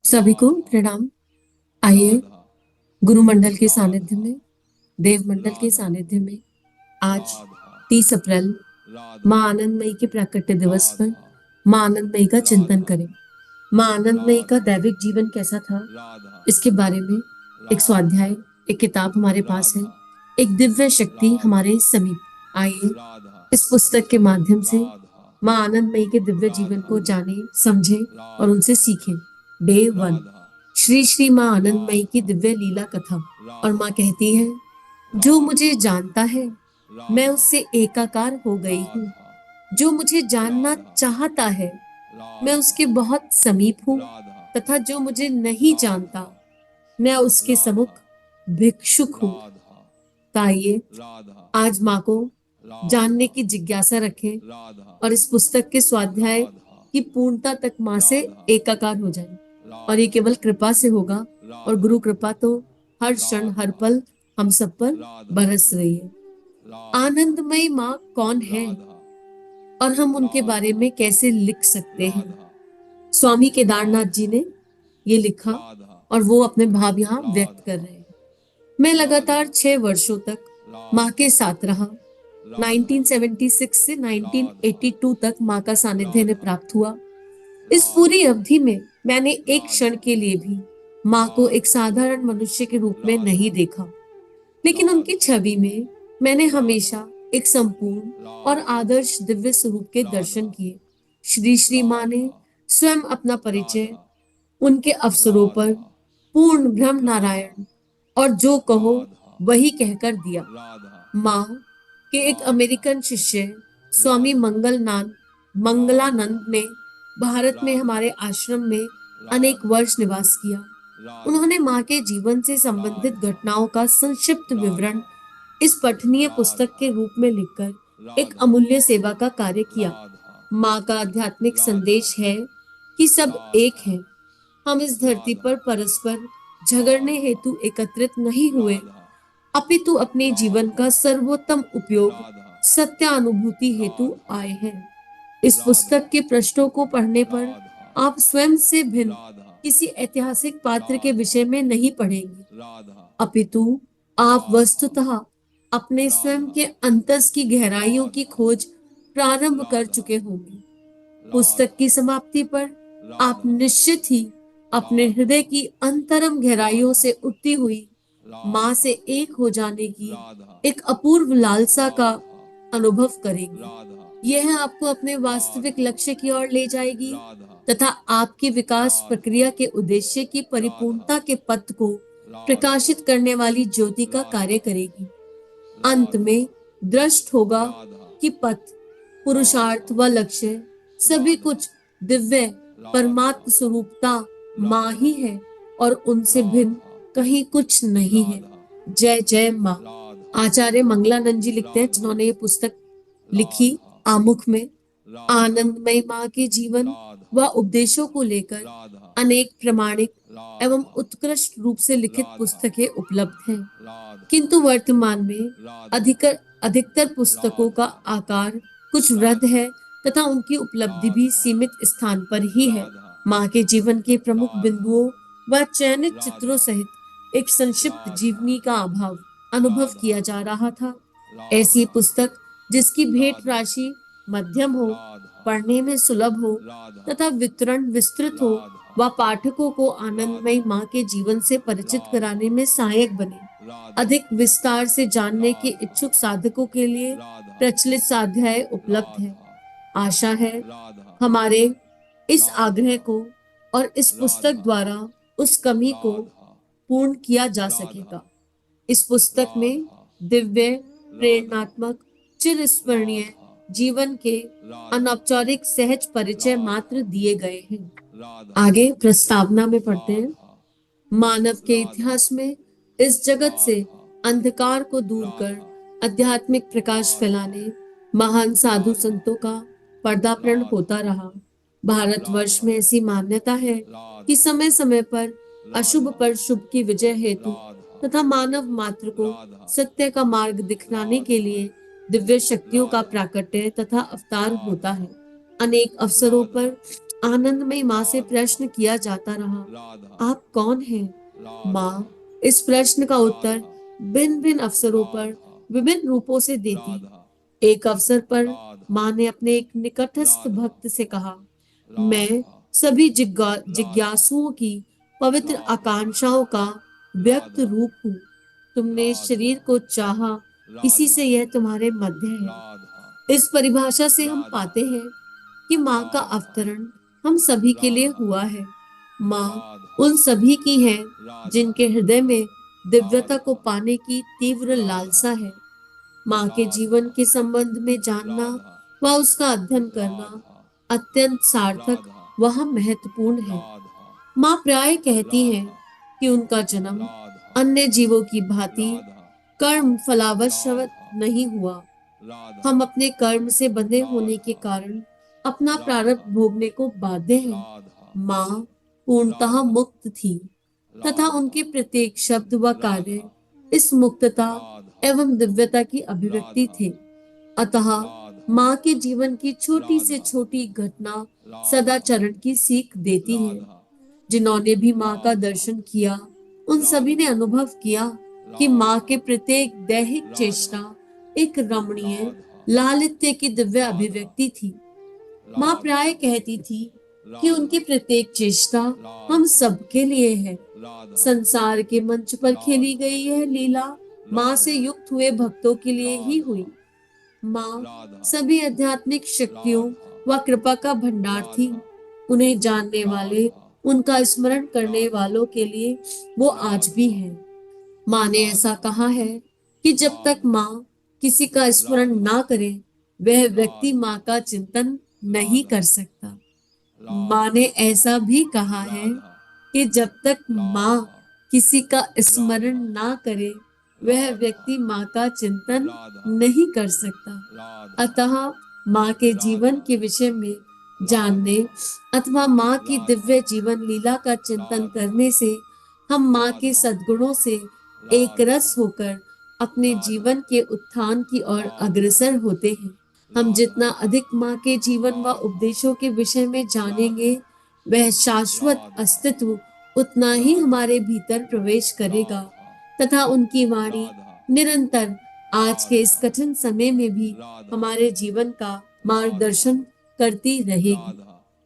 सभी को प्रणाम। आइए राधा गुरु मंडल के सानिध्य राधा में, देव मंडल के राधा सानिध्य में आज राधा 30 अप्रैल राधा माँ आनंदमयी के प्राकट्य दिवस पर राधा माँ आनंदमयी का चिंतन राधा करें। माँ आनंदमयी का राधा दैविक जीवन कैसा था, राधा इसके बारे में एक राधा स्वाध्याय, एक किताब हमारे पास है। राधा एक दिव्य शक्ति राधा हमारे समीप। आइए राधा इस पुस्तक के माध्यम से राधा माँ आनंदमयी के दिव्य जीवन राधा को जाने, समझें और उनसे राधा सीखें। डे 1, राधा श्री श्री माँ आनंदमयी की राधा दिव्य लीला कथा। और माँ राधा कहती है, जो मुझे राधा जानता है मैं राधा उससे एकाकार हो गई हूँ। राधा जो मुझे जानना राधा चाहता है मैं राधा उसके बहुत समीप हूँ, राधा तथा जो मुझे नहीं जानता राधा मैं उसके राधा सम्मुख भिक्षुक हूँ। राधा तो आइए राधा आज माँ को जानने राधा की जिज्ञासा रखें राधा और इस पुस्तक के स्वाध्याय राधा की पूर्णता तक माँ से राधा एकाकार हो जाए। और ये राधा केवल कृपा से होगा, और राधा गुरु कृपा तो हर क्षण हर राधा पल हम सब पर राधा बरस रही है। राधा आनंदमयी माँ कौन है राधा और हम उनके बारे राधा में कैसे लिख सकते हैं? राधा स्वामी केदारनाथ राधा जी ने ये लिखा राधा और वो अपने भाव यहाँ व्यक्त कर राधा रहे हैं। मैं राधा लगातार 6 वर्षों तक माँ के राधा साथ रहा। राधा 1976 से राधा 1982 तक माँ का सानिध्य ने राधा प्राप्त हुआ। इस पूरी राधा अवधि में मैंने एक क्षण राधा के लिए भी माँ को एक राधा साधारण मनुष्य के रूप में राधा नहीं देखा, लेकिन उनकी राधा छवि में मैंने राधा हमेशा एक संपूर्ण और राधा आदर्श दिव्य स्वरूप के दर्शन राधा किए। श्री श्री माँ ने राधा स्वयं अपना परिचय राधा उनके अवसरों पर राधा पूर्ण ब्रह्म राधा नारायण और जो कहो राधा वही कहकर दिया। राधा माँ के एक राधा अमेरिकन शिष्य स्वामी राधा राधा मंगलानंद ने भारत में राधा हमारे आश्रम में अनेक राधा वर्ष निवास किया। राधा उन्होंने माँ के जीवन से संबंधित राधा घटनाओं का संक्षिप्त राधा विवरण इस पठनीय पुस्तक राधा के रूप में लिखकर एक राधा अमूल्य सेवा का कार्य किया। राधा माँ का आध्यात्मिक राधा संदेश है कि सब एक राधा हैं। हम इस धरती राधा पर परस्पर झगड़ने राधा हेतु एकत्रित नहीं हुए, राधा अपितु अपने जीवन राधा का सर्वोत्तम उपयोग राधा सत्यानुभूति हेतु राधा आए हैं। इस राधा पुस्तक के पृष्ठों को पढ़ने पर राधा आप स्वयं से भिन्न राधा किसी ऐतिहासिक पात्र के राधा विषय में नहीं पढ़ेंगे, राधा अपितु आप राधा वस्तुतः अपने स्वयं राधा के अंतस की गहराइयों की राधा खोज प्रारंभ कर राधा चुके होंगे। पुस्तक राधा की समाप्ति पर आप राधा निश्चित ही अपने राधा हृदय की अंतरम गहराइयों राधा से उठती हुई माँ राधा से एक हो जाने की राधा एक अपूर्व लालसा का राधा अनुभव करेंगे। राधा यह आपको अपने वास्तविक राधा लक्ष्य की ओर ले जाएगी राधा तथा आपकी विकास राधा प्रक्रिया के उद्देश्य की राधा परिपूर्णता के पथ को राधा प्रकाशित करने वाली ज्योति का कार्य राधा करेगी। अंत राधा में दृष्ट होगा राधा कि पथ, पुरुषार्थ राधा व लक्ष्य सभी राधा कुछ दिव्य राधा परमात्म स्वरूपता माँ राधा ही है और उनसे भिन्न राधा कहीं कुछ नहीं है। राधा जय जय माँ। राधा आचार्य मंगलानंद जी लिखते हैं, राधा जिन्होंने ये पुस्तक लिखी राधा आमुख में राधा आनंदमय माँ के जीवन राधा व उपदेशों को लेकर राधा अनेक प्रमाणिक एवं राधा उत्कृष्ट रूप से लिखित राधा पुस्तकें उपलब्ध हैं, राधा किंतु वर्तमान में राधा अधिकर अधिकतर पुस्तकों का राधा आकार कुछ वृहद राधा है तथा उनकी उपलब्धि भी राधा सीमित स्थान पर ही है। राधा माँ के जीवन के प्रमुख राधा बिंदुओं व चयनित चित्रों राधा सहित एक संक्षिप्त राधा जीवनी का अभाव अनुभव राधा किया जा रहा था। ऐसी राधा पुस्तक जिसकी भेंट राधा राशि मध्यम हो, राधा पढ़ने में सुलभ हो राधा तथा वितरण विस्तृत हो राधा व पाठकों को आनंदमयी राधा माँ के जीवन से परिचित राधा कराने में सहायक बने। राधा अधिक विस्तार से जानने के राधा इच्छुक साधकों के लिए राधा प्रचलित स्वाध्याय उपलब्ध है। राधा आशा है राधा हमारे इस राधा आग्रह को और इस पुस्तक राधा द्वारा उस कमी को राधा पूर्ण किया जा राधा सकेगा। इस पुस्तक में राधा दिव्य, राधा प्रेरणात्मक, चिरस्मरणीय राधा जीवन के राधा अनौपचारिक सहज परिचय राधा मात्र दिए गए हैं। राधा आगे प्रस्तावना में पढ़ते हैं। राधा मानव के राधा इतिहास में इस जगत से राधा अंधकार को दूर कर राधा आध्यात्मिक प्रकाश राधा फैलाने महान साधु राधा संतों का पर्दापण राधा होता रहा। भारतवर्ष राधा में ऐसी मान्यता है कि राधा समय समय पर अशुभ राधा पर शुभ की विजय हेतु राधा तथा मानव मात्र को राधा सत्य का मार्ग दिखलाने के राधा लिए दिव्य शक्तियों का राधा प्राकट्य तथा अवतार होता राधा है। अनेक अवसरों पर राधा आनंदमयी माँ से प्रश्न किया जाता रहा, आप कौन हैं? माँ इस प्रश्न का उत्तर भिन्न भिन्न अवसरों पर विभिन्न रूपों से देती। एक अवसर पर माँ ने अपने एक निकटस्थ भक्त से कहा, मैं सभी जिज्ञासुओं की पवित्र आकांक्षाओं का व्यक्त रूप हूँ। तुमने इस शरीर को चाहा, इसी से यह तुम्हारे मध्य है। इस परिभाषा से हम पाते हैं कि माँ का अवतरण हम सभी के लिए हुआ है। माँ उन सभी की है जिनके हृदय में दिव्यता को पाने की तीव्र लालसा है। माँ के जीवन के संबंध में जानना व उसका अध्ययन करना अत्यंत सार्थक व महत्वपूर्ण है। माँ प्राय कहती हैं कि उनका जन्म अन्य जीवों की भांति कर्म फलावशवत नहीं हुआ। हम अपने कर्म से बंधे होने के कारण अपना प्रारब्ध भोगने को बाध्य हैं। माँ पूर्णतः मुक्त थी तथा उनके प्रत्येक शब्द व कार्य इस मुक्तता एवं दिव्यता की अभिव्यक्ति थे। अतः माँ के जीवन की छोटी से छोटी घटना सदाचरण की सीख देती है। जिन्होंने भी माँ का दर्शन किया उन सभी ने अनुभव किया कि माँ के प्रत्येक दैहिक चेष्टा एक रमणीय लालित्य की दिव्य अभिव्यक्ति थी। माँ प्राय कहती थी कि उनकी प्रत्येक चेष्टा हम सबके लिए है। संसार के मंच पर खेली गई यह लीला माँ से युक्त हुए भक्तों के लिए ही हुई। माँ सभी आध्यात्मिक शक्तियों व कृपा का भंडार थी। उन्हें जानने वाले, उनका स्मरण करने वालों के लिए वो आज भी है। माँ ने ऐसा कहा है कि जब तक माँ किसी का स्मरण ना करे वह व्यक्ति माँ का चिंतन नहीं कर सकता। माँ ने ऐसा भी कहा है कि जब तक माँ किसी का स्मरण ना करे वह व्यक्ति माँ का चिंतन नहीं कर सकता। अतः माँ के जीवन के विषय में जानने अथवा माँ की दिव्य जीवन लीला का चिंतन करने से हम माँ के सद्गुणों से एक रस होकर अपने जीवन के उत्थान की ओर अग्रसर होते हैं। हम जितना अधिक माँ के जीवन व उपदेशों के विषय में जानेंगे वह शाश्वत अस्तित्व उतना ही हमारे भीतर प्रवेश करेगा तथा उनकी वाणी निरंतर आज के इस कठिन समय में भी हमारे जीवन का मार्गदर्शन करती रहेगी।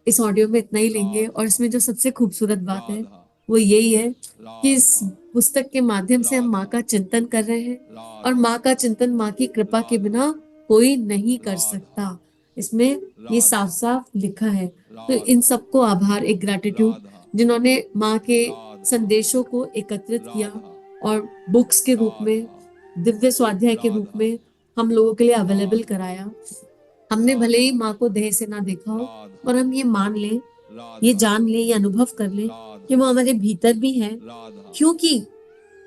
इस ऑडियो में इतना ही लेंगे और इसमें जो सबसे खूबसूरत बात है वो यही है कि इस पुस्तक के माध्यम से हम माँ का चिंतन कर रहे हैं और माँ का चिंतन माँ की कृपा के बिना कोई नहीं कर सकता। इसमें ये साफ साफ लिखा है। तो इन सबको आभार, एक ग्रैटिट्यूड जिन्होंने माँ के संदेशों को एकत्रित किया और बुक्स के रूप में, दिव्य स्वाध्याय के रूप में हम लोगों के लिए अवेलेबल कराया। हमने भले ही माँ को देह से ना देखा हो और हम ये मान लें, ये जान लें, ये अनुभव कर लें कि वो हमारे भीतर भी है, क्योंकि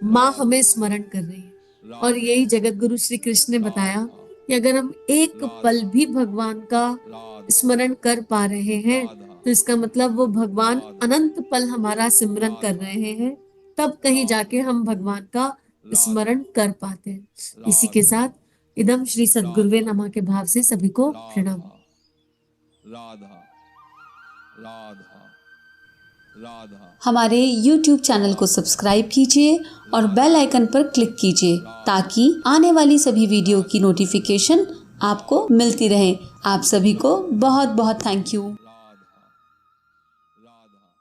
माँ हमें स्मरण कर रही है। और यही जगत गुरु श्री कृष्ण ने बताया कि अगर हम एक पल भी भगवान का स्मरण कर पा रहे हैं तो इसका मतलब वो भगवान अनंत पल हमारा सिमरन कर रहे हैं, तब कहीं जाके हम भगवान का स्मरण कर पाते हैं। इसी के साथ इदम श्री सद्गुरुवे नमः के भाव से सभी को प्रणाम। राधा राधा राधा। हमारे YouTube चैनल को सब्सक्राइब कीजिए और बेल आइकन पर क्लिक कीजिए ताकि आने वाली सभी वीडियो की नोटिफिकेशन आपको मिलती रहे। आप सभी को बहुत बहुत थैंक यू। राधा राधा।